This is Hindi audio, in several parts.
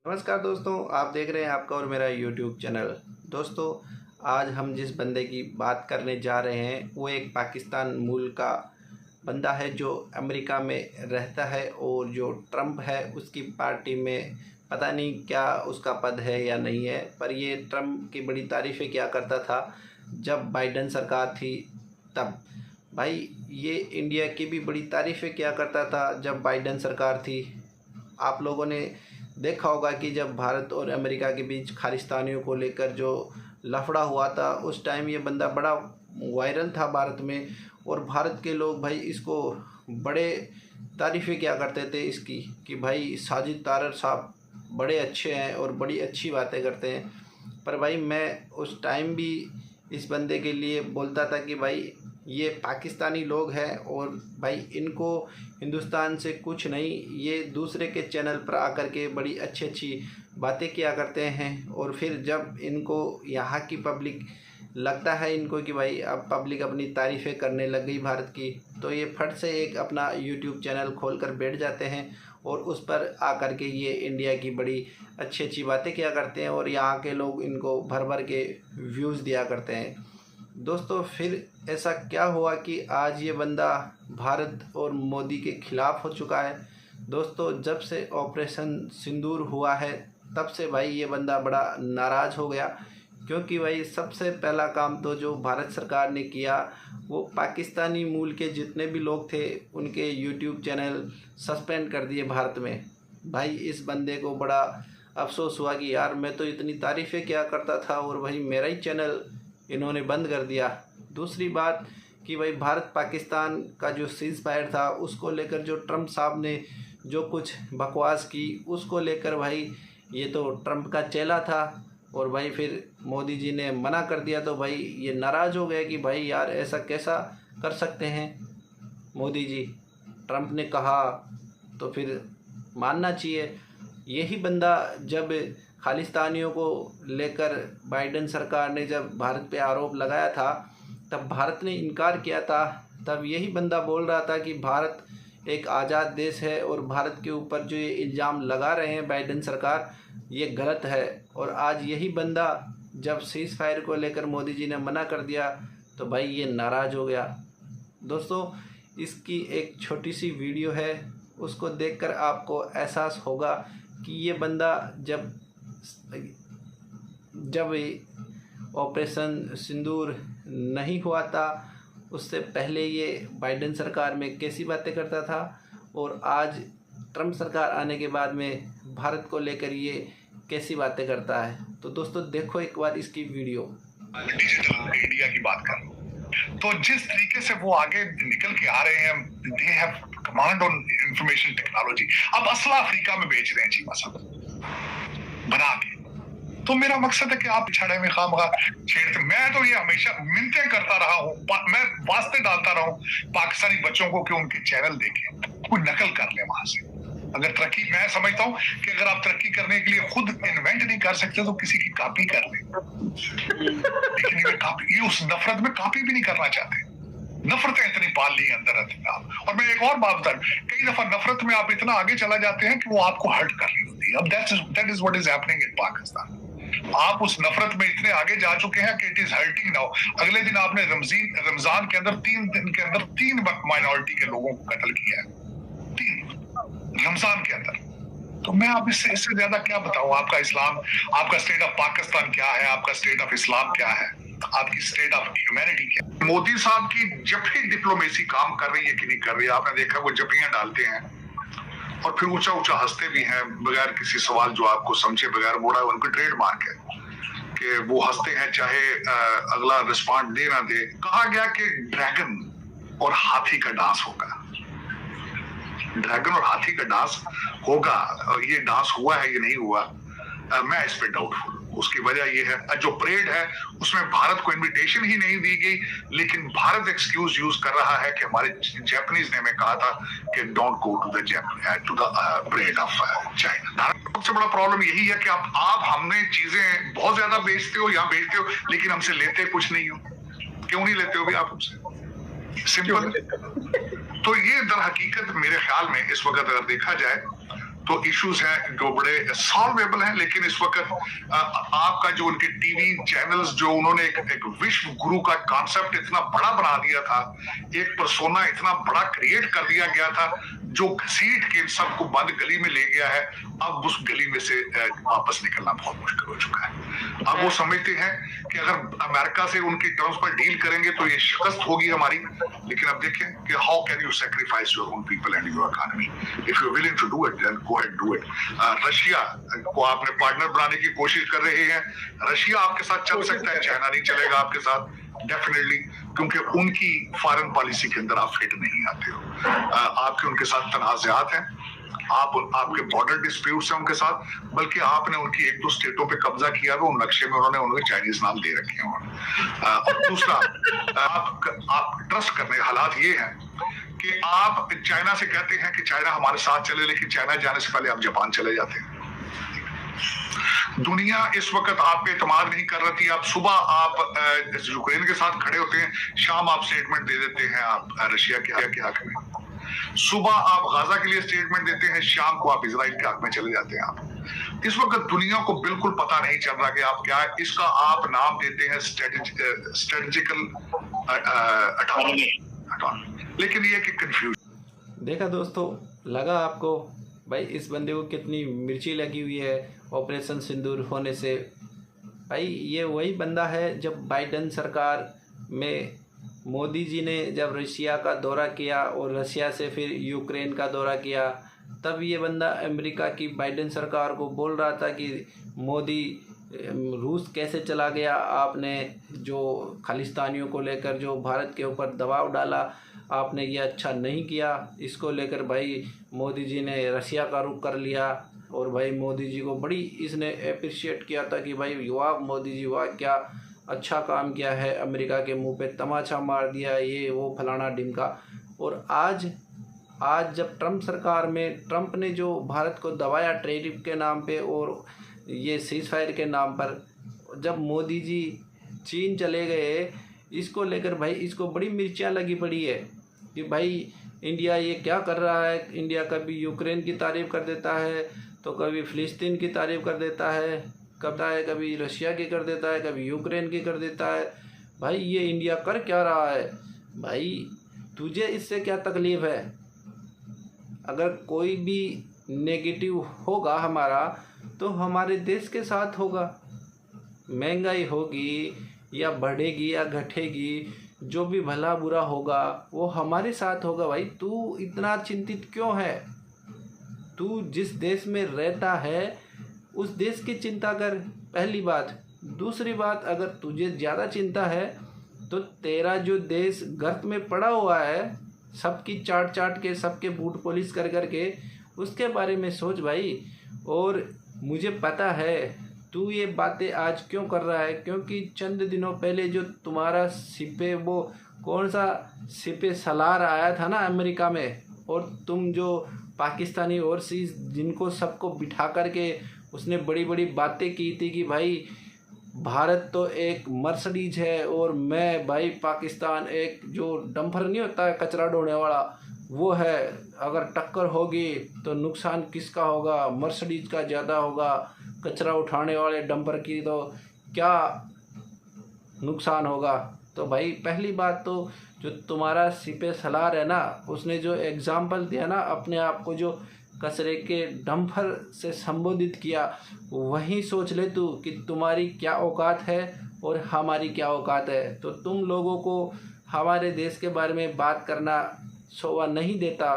नमस्कार दोस्तों, आप देख रहे हैं आपका और मेरा यूट्यूब चैनल। दोस्तों, आज हम जिस बंदे की बात करने जा रहे हैं वो एक पाकिस्तान मूल का बंदा है जो अमेरिका में रहता है और जो ट्रंप है उसकी पार्टी में पता नहीं क्या उसका पद है या नहीं है, पर ये ट्रंप की बड़ी तारीफ़ें किया करता था जब बाइडेन सरकार थी तब। भाई ये इंडिया की भी बड़ी तारीफ़ें किया करता था जब बाइडेन सरकार थी। आप लोगों ने देखा होगा कि जब भारत और अमेरिका के बीच खालिस्तानियों को लेकर जो लफड़ा हुआ था उस टाइम ये बंदा बड़ा वायरल था भारत में, और भारत के लोग भाई इसको बड़े तारीफ़ें किया करते थे इसकी कि भाई साजिद तारर साहब बड़े अच्छे हैं और बड़ी अच्छी बातें करते हैं। पर भाई मैं उस टाइम भी इस बंदे के लिए बोलता था कि भाई ये पाकिस्तानी लोग हैं और भाई इनको हिंदुस्तान से कुछ नहीं, ये दूसरे के चैनल पर आकर के बड़ी अच्छी अच्छी बातें किया करते हैं। और फिर जब इनको यहाँ की पब्लिक लगता है इनको कि भाई अब पब्लिक अपनी तारीफ़ें करने लग गई भारत की, तो ये फट से एक अपना यूट्यूब चैनल खोल कर बैठ जाते हैं और उस पर आकर के ये इंडिया की बड़ी अच्छी अच्छी बातें किया करते हैं और यहाँ के लोग इनको भर भर के व्यूज़ दिया करते हैं। दोस्तों, फिर ऐसा क्या हुआ कि आज ये बंदा भारत और मोदी के ख़िलाफ़ हो चुका है। दोस्तों, जब से ऑपरेशन सिंदूर हुआ है तब से भाई ये बंदा बड़ा नाराज़ हो गया, क्योंकि भाई सबसे पहला काम तो जो भारत सरकार ने किया वो पाकिस्तानी मूल के जितने भी लोग थे उनके यूट्यूब चैनल सस्पेंड कर दिए भारत में। भाई इस बंदे को बड़ा अफसोस हुआ कि यार मैं तो इतनी तारीफ़ें किया करता था और भाई मेरा ही चैनल इन्होंने बंद कर दिया। दूसरी बात कि भाई भारत पाकिस्तान का जो सीज़ फायर था उसको लेकर जो ट्रंप साहब ने जो कुछ बकवास की उसको लेकर भाई ये तो ट्रंप का चेला था और भाई फिर मोदी जी ने मना कर दिया तो भाई ये नाराज़ हो गया कि भाई यार ऐसा कैसा कर सकते हैं मोदी जी, ट्रंप ने कहा तो फिर मानना चाहिए। यही बंदा जब खालिस्तानियों को लेकर बाइडेन सरकार ने जब भारत पे आरोप लगाया था तब भारत ने इनकार किया था, तब यही बंदा बोल रहा था कि भारत एक आज़ाद देश है और भारत के ऊपर जो ये इल्ज़ाम लगा रहे हैं बाइडेन सरकार ये गलत है। और आज यही बंदा जब सीज़ फायर को लेकर मोदी जी ने मना कर दिया तो भाई ये नाराज़ हो गया। दोस्तों, इसकी एक छोटी सी वीडियो है, उसको देखकर आपको एहसास होगा कि ये बंदा जब ऑपरेशन सिंदूर नहीं हुआ था उससे पहले ये बाइडेन सरकार में कैसी बातें करता था और आज ट्रंप सरकार आने के बाद में भारत को लेकर ये कैसी बातें करता है। तो दोस्तों देखो एक बार इसकी वीडियो। डिजिटल इंडिया की बात करें तो जिस तरीके से वो आगे निकल के आ रहे हैं, they have command on information technology. अब असला अफ्रीका में बेच रहे हैं चीमा साहब बना के। तो मेरा मकसद है कि आप छड़े में खामखा छेड़ते। मैं तो ये हमेशा मिन्नतें करता रहा हूँ, मैं वास्ते डालता रहा हूँ पाकिस्तानी बच्चों को कि उनके चैनल देखें, कोई नकल कर ले वहां से। अगर तरक्की, मैं समझता हूँ कि अगर आप तरक्की करने के लिए खुद इन्वेंट नहीं कर सकते तो किसी की कॉपी कर ले, लेकिन ये उस नफरत में कॉपी भी नहीं करना चाहते। नफरतें इतनी पाल ली अंदर आप। और मैं एक और बात बता, कई दफा नफरत में आप इतना आगे चला जाते हैं कि वो आपको हर्ट कर रही होती है। अब that is what is happening in Pakistan. आप उस नफरत में इतने आगे जा चुके हैं कि इट इज हर्टिंग नाउ। अगले दिन आपने रमजान के अंदर 3 दिन के अंदर 3 माइनॉरिटी के लोगों को कत्ल किया है, 3 रमजान के अंदर। तो मैं आप इससे ज्यादा क्या बताऊं? आपका इस्लाम, आपका स्टेट ऑफ पाकिस्तान क्या है, आपका स्टेट ऑफ इस्लाम क्या है, आपकी स्टेट ऑफ ह्यूमैनिटी क्या है? मोदी साहब की जब भी डिप्लोमेसी काम कर रही है कि नहीं कर रही है, आपने देखा वो जपियां डालते हैं और फिर ऊंचा ऊंचा हंसते भी हैं बगैर किसी सवाल जो आपको समझे बगैर मोड़ा। उनका ट्रेडमार्क है कि वो हंसते हैं चाहे अगला रिस्पॉन्ड दे ना दे। कहा गया कि ड्रैगन और हाथी का डांस होगा, ड्रैगन और हाथी का डांस होगा। ये डांस हुआ है, ये नहीं हुआ, मैं इस पे डाउटफुल। उसकी वजह ये है जो परेड है उसमें भारत को इनविटेशन ही नहीं दी गई, लेकिन भारत एक्सक्यूज यूज कर रहा है कि हमारे जापानीज ने हमें कहा था कि don't go to the parade of China. सबसे बड़ा प्रॉब्लम यही है कि आप हमने चीजें बहुत ज्यादा बेचते हो, यहाँ बेचते हो, लेकिन हमसे लेते कुछ नहीं हो। क्यों नहीं लेते हो भी आप हमसे? सिंपल। तो ये दर हकीकत मेरे ख्याल में इस वक्त अगर देखा जाए तो इश्यूज हैं जो बड़े सॉल्वेबल हैं, लेकिन इस वक्त आपका जो उनके टीवी चैनल्स जो उन्होंने एक विश्व गुरु का कॉन्सेप्ट इतना बड़ा बना दिया था, एक पर्सोना इतना बड़ा क्रिएट कर दिया गया था जो घसीट के सबको बंद गली में ले गया है। अब उस गली में से वापस निकलना बहुत मुश्किल हो चुका है। अब वो समझते हैं कि अगर अमेरिका से उनकी टर्म्स पर डील करेंगे तो ये शिकस्त होगी हमारी, लेकिन अब देखें कि how can you sacrifice your own people and your economy. If you willing to do it then go ahead do it. Russia को आपने पार्टनर बनाने की कोशिश कर रहे हैं, रशिया आपके साथ चल सकता है, चाइना नहीं चलेगा आपके साथ डेफिनेटली, क्योंकि उनकी फॉरेन पॉलिसी के अंदर आप फिट नहीं आते हो। आपके उनके साथ तनाज़ात हैं, आपके बॉर्डर डिस्प्यूट्स हैं उनके साथ, बल्कि आपने उनकी एक दो स्टेटों पे कब्जा किया तो उन नक्शे में उन्होंने उन्हें चाइनीज नाम दे रखे हैं। और दूसरा, आप ट्रस्ट करने हालात ये हैं कि आप चाइना से कहते हैं कि चाइना हमारे साथ चले, लेकिन चाइना जाने से पहले आप जापान चले जाते हैं। दुनिया इस वक्त आप पे एतमाद नहीं कर रही थी। आप सुबह आप यूक्रेन के साथ खड़े होते हैं, शाम आप स्टेटमेंट दे देते हैं आप रशिया के हक में। सुबह आप गाजा के लिए स्टेटमेंट देते हैं, शाम को आप इजराइल के हक में चले जाते हैं। आप इस वक्त दुनिया को बिल्कुल पता नहीं चल रहा कि आप क्या है। इसका आप नाम देते हैं स्ट्रेटेजिकल ऑटोनॉमी, लेकिन ये कि कंफ्यूजन। देखा दोस्तों, लगा आपको भाई इस बंदे को कितनी मिर्ची लगी हुई है ऑपरेशन सिंदूर होने से। भाई ये वही बंदा है जब बाइडेन सरकार में मोदी जी ने जब रशिया का दौरा किया और रशिया से फिर यूक्रेन का दौरा किया, तब ये बंदा अमेरिका की बाइडेन सरकार को बोल रहा था कि मोदी रूस कैसे चला गया, आपने जो खालिस्तानियों को लेकर जो भारत के ऊपर दबाव डाला, आपने ये अच्छा नहीं किया। इसको लेकर भाई मोदी जी ने रशिया का रुख कर लिया और भाई मोदी जी को बड़ी इसने अप्रिशिएट किया था कि भाई वाह मोदी जी वाह, क्या अच्छा काम किया है, अमेरिका के मुंह पे तमाचा मार दिया, ये वो फलाना ढिमका। और आज जब ट्रंप सरकार में ट्रंप ने जो भारत को दबाया टैरिफ के नाम पे और ये सीज फायर के नाम पर, जब मोदी जी चीन चले गए, इसको लेकर भाई इसको बड़ी मिर्चियाँ लगी पड़ी है कि भाई इंडिया ये क्या कर रहा है। इंडिया कभी यूक्रेन की तारीफ़ कर देता है तो कभी फ़िलिस्तीन की तारीफ़ कर देता है, कभी रशिया की कर देता है, कभी यूक्रेन की कर देता है। भाई ये इंडिया कर क्या रहा है? भाई तुझे इससे क्या तकलीफ़ है? अगर कोई भी नेगेटिव होगा हमारा तो हमारे देश के साथ होगा। महंगाई होगी या बढ़ेगी या घटेगी, जो भी भला बुरा होगा वो हमारे साथ होगा। भाई तू इतना चिंतित क्यों है? तू जिस देश में रहता है उस देश की चिंता कर, पहली बात। दूसरी बात, अगर तुझे ज़्यादा चिंता है तो तेरा जो देश गर्त में पड़ा हुआ है, सबकी चाट के, सबके बूट पॉलिश कर करके, उसके बारे में सोच भाई। और मुझे पता है तू ये बातें आज क्यों कर रहा है, क्योंकि चंद दिनों पहले जो तुम्हारा सिपे, वो कौन सा सिपे सलार आया था ना अमेरिका में, और तुम जो पाकिस्तानी ओवरसीज जिनको सबको बिठा करके उसने बड़ी बड़ी बातें की थी कि भाई भारत तो एक मर्सिडीज है और मैं भाई पाकिस्तान एक जो डंपर नहीं होता है कचरा ढोने वाला, वो है। अगर टक्कर होगी तो नुकसान किसका होगा? मर्सिडीज का ज़्यादा होगा, कचरा उठाने वाले डंपर की तो क्या नुकसान होगा? तो भाई पहली बात तो जो तुम्हारा सिपे सलार है ना, उसने जो एग्ज़ाम्पल दिया ना, अपने आप को जो कचरे के डंपर से संबोधित किया, वही सोच ले तू कि तुम्हारी क्या औकात है और हमारी क्या औकात है। तो तुम लोगों को हमारे देश के बारे में बात करना शोभा नहीं देता।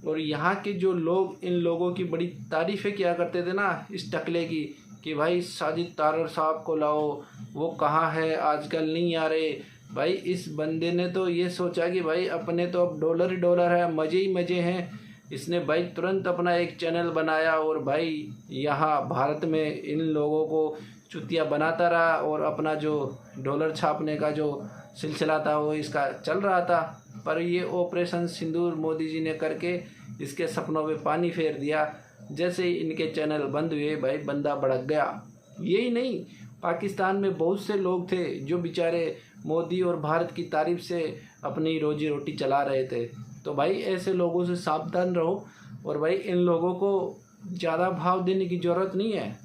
और यहाँ के जो लोग इन लोगों की बड़ी तारीफ़ें किया करते थे ना इस टकले की, कि भाई साजिद तारर साहब को लाओ, वो कहाँ है, आजकल नहीं आ रहे। भाई इस बंदे ने तो ये सोचा कि भाई अपने तो अब डॉलर ही डॉलर है, मज़े ही मज़े हैं। इसने भाई तुरंत अपना एक चैनल बनाया और भाई यहाँ भारत में इन लोगों को चुतिया बनाता रहा और अपना जो डॉलर छापने का जो सिलसिला था वो इसका चल रहा था। पर ये ऑपरेशन सिंदूर मोदी जी ने करके इसके सपनों में पानी फेर दिया। जैसे ही इनके चैनल बंद हुए भाई बंदा भड़क गया। यही नहीं, पाकिस्तान में बहुत से लोग थे जो बेचारे मोदी और भारत की तारीफ से अपनी रोजी रोटी चला रहे थे। तो भाई ऐसे लोगों से सावधान रहो और भाई इन लोगों को ज़्यादा भाव देने की ज़रूरत नहीं है।